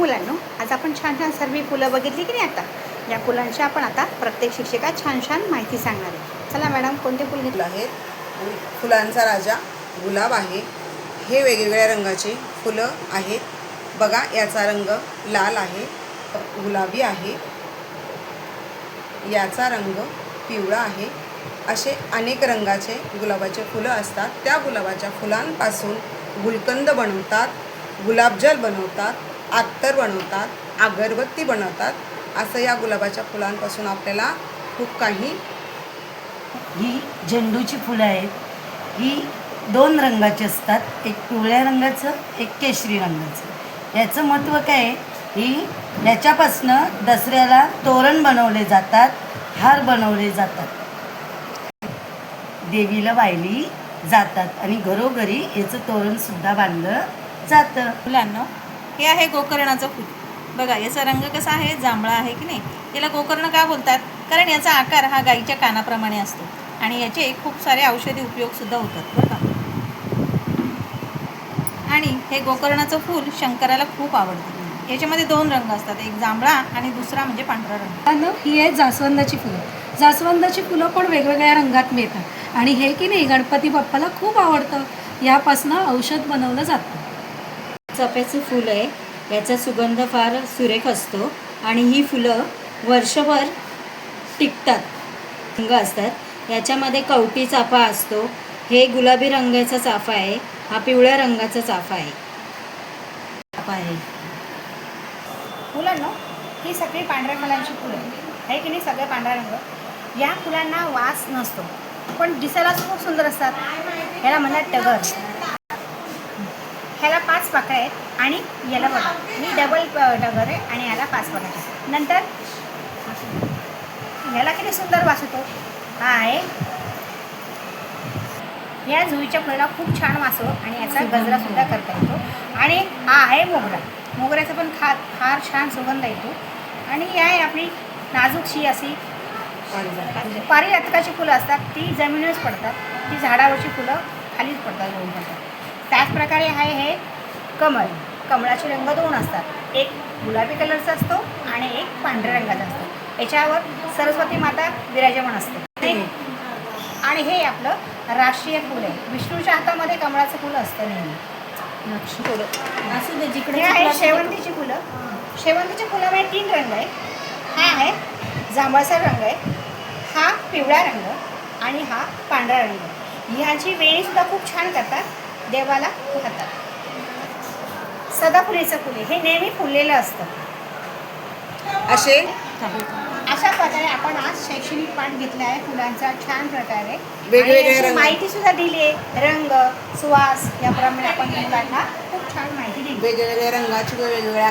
मुलांनो, आज आपण छान छान सर्व फुलं बघितली की नाही. आता या फुलांची आपण आता प्रत्येक शिक्षिका छान छान माहिती सांगणार आहे. चला मॅडम, कोणते फुल घेतले आहेत? फुलांचा राजा गुलाब आहे. हे वेगवेगळ्या रंगाचे फुलं आहेत. बघा, याचा रंग लाल आहे, गुलाबी आहे, याचा रंग पिवळा आहे. असे अनेक रंगाचे गुलाबाचे फुलं असतात. त्या गुलाबाच्या फुलांपासून गुलकंद बनवतात, गुलाबजल बनवतात, अत्तर बनवतात, अगरबत्ती बनवतात. असं या गुलाबाच्या फुलांपासून आपल्याला खूप काही. ही झेंडूची फुलं आहेत. ही 2 रंगाची असतात, एक पिवळ्या रंगाचं, एक केशरी रंगाचं. याचं महत्त्व काय आहे, ही याच्यापासनं दसऱ्याला तोरण बनवले जातात, हार बनवले जातात, देवीला वाहिली जातात आणि घरोघरी याचं तोरणसुद्धा बांधलं जातं. मुलांना हे आहे गोकर्णाचं फूल. बघा, याचा रंग कसा आहे, जांभळा आहे की नाही. याला गोकर्ण का बोलतात, कारण याचा आकार हा गाईच्या कानाप्रमाणे असतो आणि याचे खूप सारे औषधी उपयोगसुद्धा होतात बरं का. आणि हे गोकर्णाचं फूल शंकराला खूप आवडतं. याच्यामध्ये 2 रंग असतात, एक जांभळा आणि दुसरा म्हणजे पांढरा रंग. ही आहे जास्वंदाची फुलं. जास्वंदाची फुलं पण वेगवेगळ्या रंगात मिळतात आणि हे की नाही गणपती बाप्पाला खूप आवडतं. यापासनं औषध बनवलं जातं. चाफ्याचं फूल आहे. याचा सुगंध फार सुरेख असतो आणि ही फुलं वर्षभर टिकतात, रंग असतात. याच्यामध्ये कवटी चाफा असतो. हे गुलाबी रंगाचा चाफा आहे, हा पिवळ्या रंगाचा चाफा आहे. मुलांनो, ही सगळी पांढऱ्या फुलांची फुलं आहे की नाही. सगळे पांढरा रंग. या फुलांना वास नसतो, पण दिसायला खूप सुंदर असतात. ह्याला म्हणतात टगर. ह्याला 5 पाकळ्या आहेत आणि याला बघा, ही डबल टगर आहे आणि ह्याला 5 पाकळ्या आहेत. नंतर ह्याला किती सुंदर वास येतो. हा आहे, या जुईच्या फुलाला खूप छान वास होतो आणि याचा गजरासुद्धा करता येतो. आणि हा आहे मोगरा. मोगऱ्याचा पण फार छान सुगंध येतो. आणि ही आहे आपली नाजूकशी अशी पारिजातकाची फुलं असतात. ती जमिनीवरच पडतात, ती झाडावरची फुलं खालीच पडतात, गळून पडतात. त्याचप्रकारे आहे हे कमळ. कमळाचे रंग 2 असतात, एक गुलाबी कलरचा असतो आणि एक पांढऱ्या रंगाचा असतो. याच्यावर सरस्वती माता विराजमान असते. आणि हे आपलं राष्ट्रीय फूल आहे. विष्णूच्या हातामध्ये कमळाचं फुलं असतं नेहमी. असं ते जिकडे हे आहे शेवंतीची फुलं. शेवंतीच्या फुलामध्ये 3 रंग आहे. हा आहे जांभळसर रंग आहे, हा पिवळा रंग आणि हा पांढरा रंग. ह्याची वेणीसुद्धा खूप छान करतात, देवाला घालतात. सदाफुलीचं फुले हे नेहमी फुललेलं असतं. अशा प्रकारे आपण आज शैक्षणिक पाठ घेतला आहे फुलांचा छान प्रकारे. वेगवेगळ्या माहिती सुद्धा दिली आहे. रंग, सुवास याप्रमाणे आपण मुलांना खूप छान माहिती दिली. वेगवेगळ्या रंगाची वेगवेगळ्या